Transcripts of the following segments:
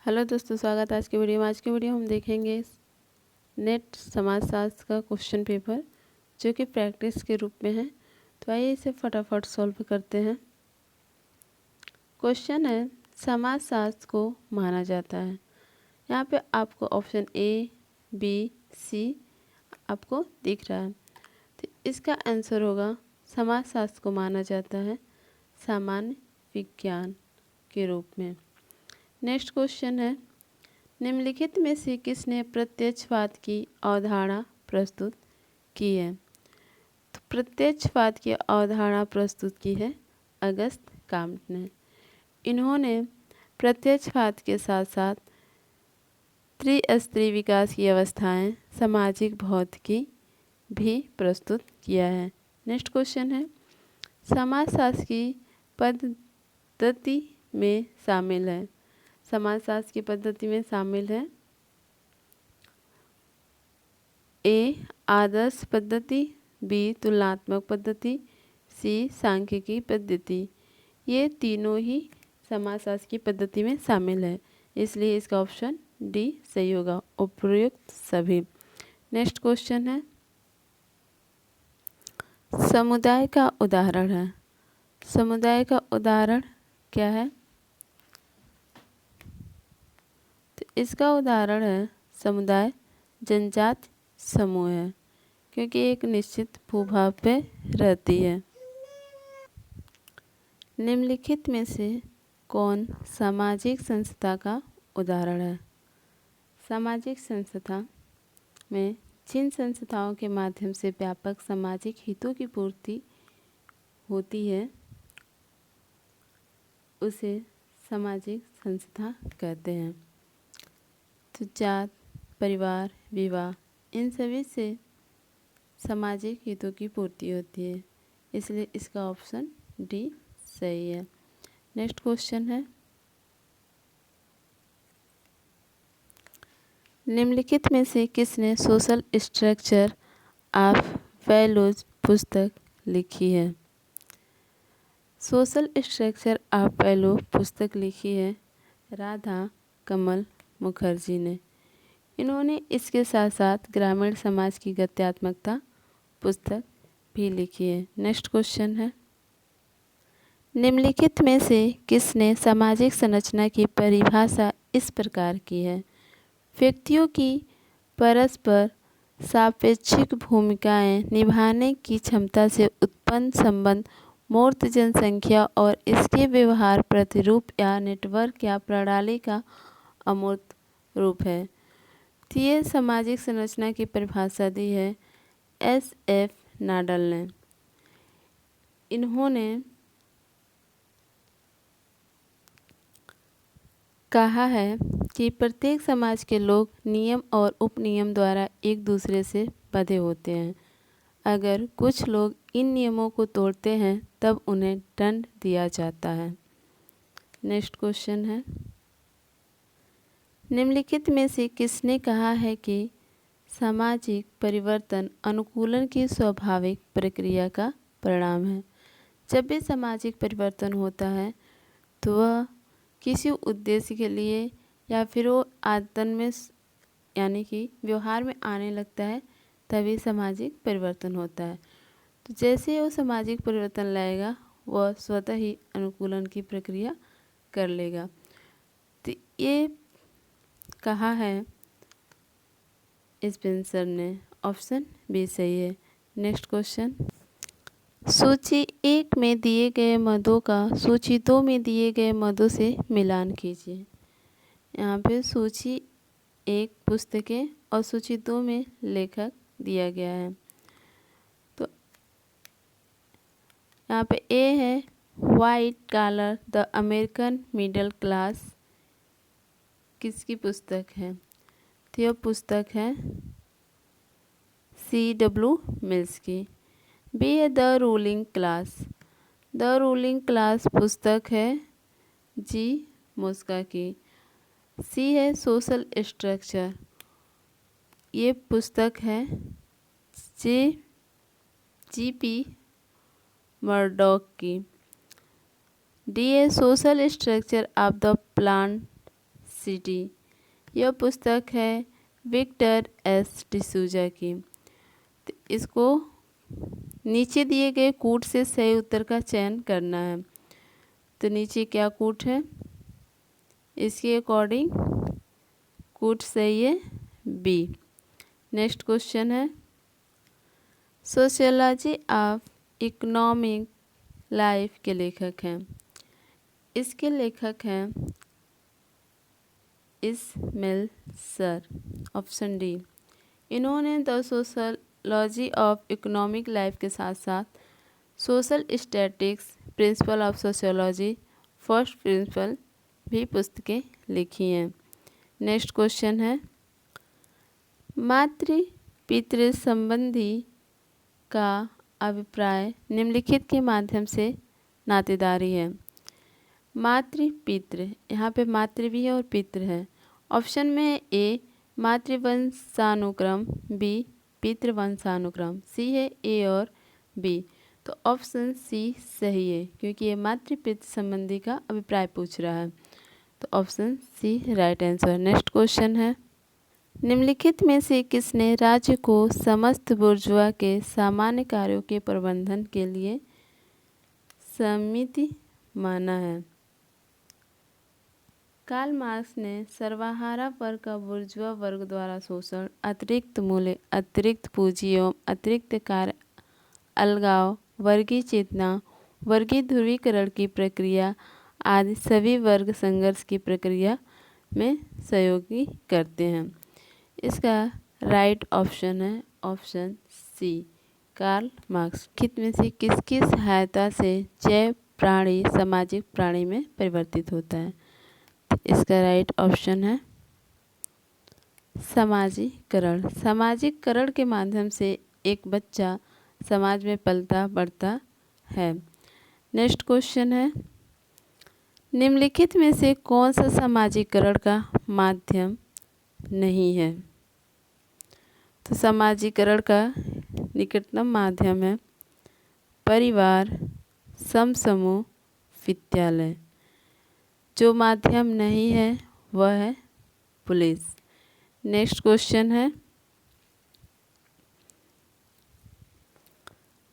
Hello दोस्तों, स्वागत है आज की वीडियो में। आज की वीडियो हम देखेंगे नेट समाजशास्त्र का क्वेश्चन पेपर जो कि प्रैक्टिस के रूप में है। तो आइए इसे फटाफट सॉल्व करते हैं। क्वेश्चन है, समाजशास्त्र को माना जाता है। यहाँ पे आपको ऑप्शन ए, बी, सी आपको दिख रहा है। तो इसका आंसर होगा समाजशास्त्र को माना जाता है सामान्य विज्ञान के रूप में। नेक्स्ट क्वेश्चन है, निम्नलिखित में से किसने प्रत्यक्षवाद की अवधारणा प्रस्तुत की है? तो प्रत्यक्षवाद की अवधारणा प्रस्तुत की है अगस्त काम्ट ने। इन्होंने प्रत्यक्षवाद के साथ साथ त्रिस्तरीय विकास की अवस्थाएं, सामाजिक भौतिकी भी प्रस्तुत किया है। नेक्स्ट क्वेश्चन है, समाजशास्त्र की पद्धति में शामिल है। समाजशास्त्र की पद्धति में शामिल है ए, आदर्श पद्धति, बी, तुलनात्मक पद्धति, सी, सांख्यिकी पद्धति। ये तीनों ही समाजशास्त्र की पद्धति में शामिल है, इसलिए इसका ऑप्शन डी सही होगा, उपयुक्त सभी। नेक्स्ट क्वेश्चन है, समुदाय का उदाहरण है। समुदाय का उदाहरण क्या है? तो इसका उदाहरण है समुदाय जनजाति समूह है, क्योंकि एक निश्चित भूभाग पे रहती है। निम्नलिखित में से कौन सामाजिक संस्था का उदाहरण है? सामाजिक संस्था में जिन संस्थाओं के माध्यम से व्यापक सामाजिक हितों की पूर्ति होती है उसे सामाजिक संस्था कहते हैं। तो जात, परिवार, विवाह, इन सभी से सामाजिक हितों की पूर्ति होती है, इसलिए इसका ऑप्शन डी सही है। नेक्स्ट क्वेश्चन है, निम्नलिखित में से किसने सोशल स्ट्रक्चर ऑफ वैल्यूज पुस्तक लिखी है? सोशल स्ट्रक्चर ऑफ वैल्यू पुस्तक लिखी है राधा कमल मुखर्जी ने। इन्होंने इसके साथ साथ ग्रामीण समाज की गत्यात्मकता पुस्तक भी लिखी है। नेक्स्ट क्वेश्चन है, निम्नलिखित में से किसने सामाजिक संरचना की परिभाषा इस प्रकार की है? व्यक्तियों की परस्पर सापेक्षिक भूमिकाएं निभाने की क्षमता से उत्पन्न संबंध मूर्त जनसंख्या और इसके व्यवहार प्रतिरूप या नेटवर्क या प्रणाली का अमूर्त रूप है। तो ये सामाजिक संरचना की परिभाषा दी है SF नाडल ने। इन्होंने कहा है कि प्रत्येक समाज के लोग नियम और उपनियम द्वारा एक दूसरे से बंधे होते हैं। अगर कुछ लोग इन नियमों को तोड़ते हैं तब उन्हें दंड दिया जाता है। नेक्स्ट क्वेश्चन है, निम्नलिखित में से किसने कहा है कि सामाजिक परिवर्तन अनुकूलन की स्वाभाविक प्रक्रिया का परिणाम है? जब भी सामाजिक परिवर्तन होता है तो वह किसी उद्देश्य के लिए या फिर वो आदतन में यानी कि व्यवहार में आने लगता है, तभी सामाजिक परिवर्तन होता है। तो जैसे वो सामाजिक परिवर्तन लाएगा वह स्वतः ही अनुकूलन की प्रक्रिया कर लेगा। तो ये कहा है स्पेंसर ने, ऑप्शन बी सही है। नेक्स्ट क्वेश्चन, सूची 1 में दिए गए मदों का सूची 2 में दिए गए मदों से मिलान कीजिए। यहाँ पे सूची 1 पुस्तकें और सूची 2 में लेखक दिया गया है। तो यहाँ पे ए है white collar the American middle class, किसकी पुस्तक है? तो यह पुस्तक है C.W. मिल्स की। बी है the ruling class. The ruling class पुस्तक है जी मोस्का की। सी है सोशल स्ट्रक्चर, ये पुस्तक है G.P. मर्डॉक की। डी है social structure of the plant, city. यह पुस्तक है विक्टर एस डिसूजा की। तो इसको नीचे दिए गए कूट से सही उत्तर का चयन करना है। तो नीचे क्या कूट है, इसके अकॉर्डिंग कूट सही है बी। नेक्स्ट क्वेश्चन है सोशियोलॉजी ऑफ इकोनॉमिक लाइफ के लेखक हैं। इसके लेखक हैं इस्माइल सर, ऑप्शन डी। इन्होंने the sociology of economic life के साथ साथ social statics, principle of sociology, first principle भी पुस्तकें लिखी हैं। नेक्स्ट क्वेश्चन है मातृ पितृ संबंधी का अभिप्राय निम्नलिखित के माध्यम से नातेदारी है। मातृ पितृ, यहाँ पे मातृ भी है और पितृ है। ऑप्शन में है ए मातृवंशानुक्रम, बी पितृवंशानुक्रम, सी है ए और बी। तो ऑप्शन सी सही है क्योंकि ये मातृ पितृ संबंधी का अभिप्राय पूछ रहा है। तो option C right answer. Next question है निम्नलिखित में से किसने राज्य को समस्त बुर्जुआ के सामान्य कार्यों के प्रबंधन के लिए समिति माना है। कार्ल मार्क्स ने सर्वहारा वर्ग का बुर्जुआ वर्ग द्वारा शोषण, अतिरिक्त मूल्य, अतिरिक्त पूंजी एवं अतिरिक्त कार्य, अलगाव, वर्गीय चेतना, वर्गीय ध्रुवीकरण की प्रक्रिया आदि सभी वर्ग संघर्ष की प्रक्रिया में सहयोगी करते हैं। इसका राइट ऑप्शन है ऑप्शन सी कार्ल मार्क्स। निम्नलिखित में से किसकी सहायता से जैव प्राणी सामाजिक प्राणी में परिवर्तित होता है। तो इसका राइट ऑप्शन है सामाजिकरण। सामाजिकरण के माध्यम से एक बच्चा समाज में पलता बढ़ता है। नेक्स्ट क्वेश्चन है निम्नलिखित में से कौन सा सामाजिकरण का माध्यम नहीं है। तो सामाजिकरण का निकटतम माध्यम है परिवार, समूह, विद्यालय। जो माध्यम नहीं है वह है पुलिस। नेक्स्ट क्वेश्चन है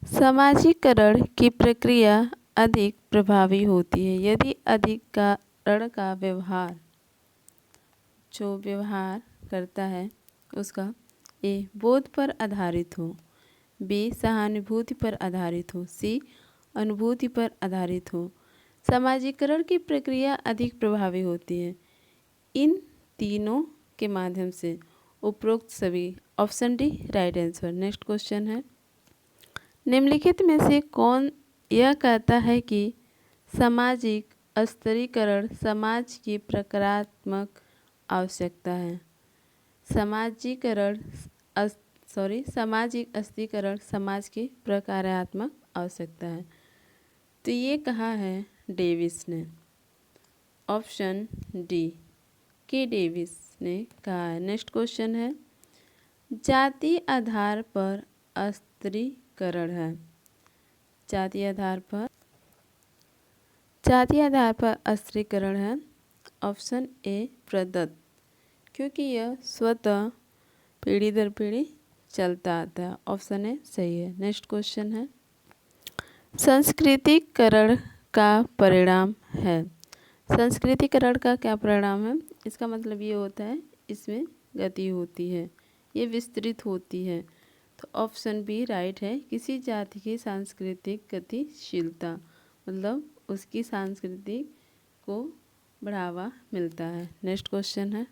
सामाजिकरण की प्रक्रिया अधिक प्रभावी होती है यदि अधिकरण का व्यवहार, जो व्यवहार करता है उसका ए बोध पर आधारित हो, बी सहानुभूति पर आधारित हो, सी अनुभूति पर आधारित हो। सामाजिकरण की प्रक्रिया अधिक प्रभावी होती है इन तीनों के माध्यम से उपरोक्त सभी। Option D right answer. Next question है निम्नलिखित में से कौन यह कहता है कि सामाजिक अस्थिरीकरण समाज की प्रकारात्मक आवश्यकता है। सामाजिक अस्थिरीकरण समाज की प्रकारात्मक आवश्यकता है। तो ये कहा है डेविस ने। ऑप्शन डी के डेविस ने कहा है। नेक्स्ट क्वेश्चन है जाति आधार पर अस्थिरीकरण है। जाति आधार पर अस्थिरीकरण है। ऑप्शन ए प्रदत्त, क्योंकि यह स्वतः पीढ़ी दर पीढ़ी चलता आता है। ऑप्शन ए सही है। नेक्स्ट क्वेश्चन है संस्कृतिकरण का परिणाम है। संस्कृतिकरण का क्या परिणाम है। इसका मतलब ये होता है इसमें गति होती है, ये विस्तृत होती है। तो ऑप्शन बी राइट है। किसी जाति की सांस्कृतिक गतिशीलता मतलब उसकी संस्कृति को बढ़ावा मिलता है। नेक्स्ट क्वेश्चन है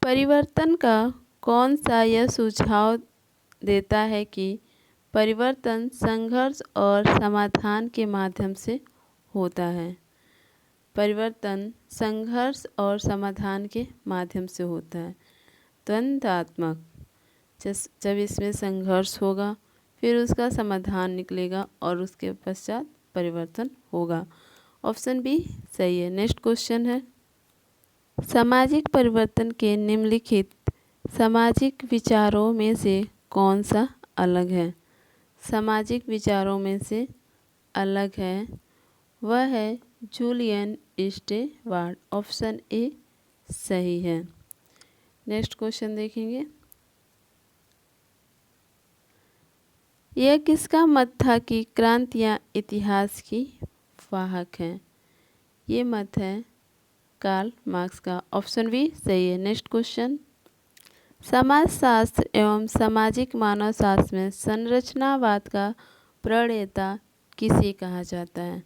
परिवर्तन का कौन सा यह सुझाव देता है कि परिवर्तन संघर्ष और समाधान के माध्यम से होता है। परिवर्तन संघर्ष और समाधान के माध्यम से होता है। द्वंद्वात्मक, जब इसमें संघर्ष होगा फिर उसका समाधान निकलेगा और उसके पश्चात परिवर्तन होगा। ऑप्शन बी सही है। नेक्स्ट क्वेश्चन है सामाजिक परिवर्तन के निम्नलिखित सामाजिक विचारों में से कौन सा अलग है। सामाजिक विचारों में से अलग है वह है जूलियन स्टेवार्ट। ऑप्शन ए सही है। नेक्स्ट क्वेश्चन देखेंगे। यह किसका मत था कि क्रांतियाँ इतिहास की वाहक हैं? ये मत है कार्ल मार्क्स का। ऑप्शन बी सही है। Next question. समाजशास्त्र एवं सामाजिक मानवशास्त्र में संरचनावाद का प्रणेता किसे कहा जाता है?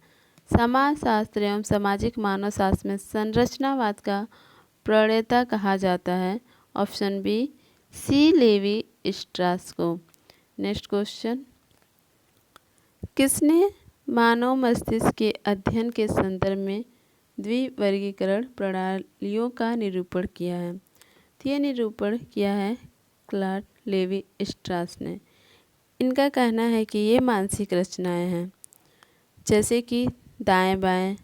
समाजशास्त्र एवं सामाजिक मानवशास्त्र में संरचनावाद का प्रणेता कहा जाता है। ऑप्शन बी सी लेवी स्ट्रास को। Next question. किसने मानव मस्तिष्क के अध्ययन के संदर्भ में द्विवर्गीकरण प्रणालियों का निरूपण किया है? तो यह निरूपण किया है क्लॉड लेवी स्ट्रास ने। इनका कहना है कि ये मानसिक रचनाएं हैं, जैसे कि दाएं बाएं,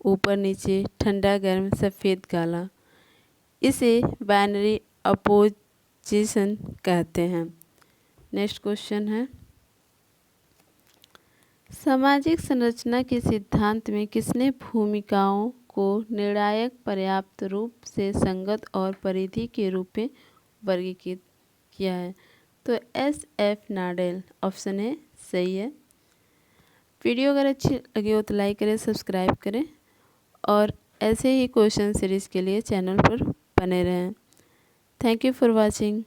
ऊपर नीचे, ठंडा गर्म, सफ़ेद काला। इसे बाइनरी अपोजिशन कहते हैं। नेक्स्ट क्वेश्चन है। सामाजिक संरचना के सिद्धांत में किसने भूमिकाओं को निर्णायक, पर्याप्त रूप से संगत और परिधि के रूप में वर्गीकृत किया है? तो SF नाडेल। ऑप्शन है सही है। वीडियो अगर अच्छी लगी हो तो लाइक करें, सब्सक्राइब करें और ऐसे ही क्वेश्चन सीरीज़ के लिए चैनल पर बने रहें। Thank you for watching.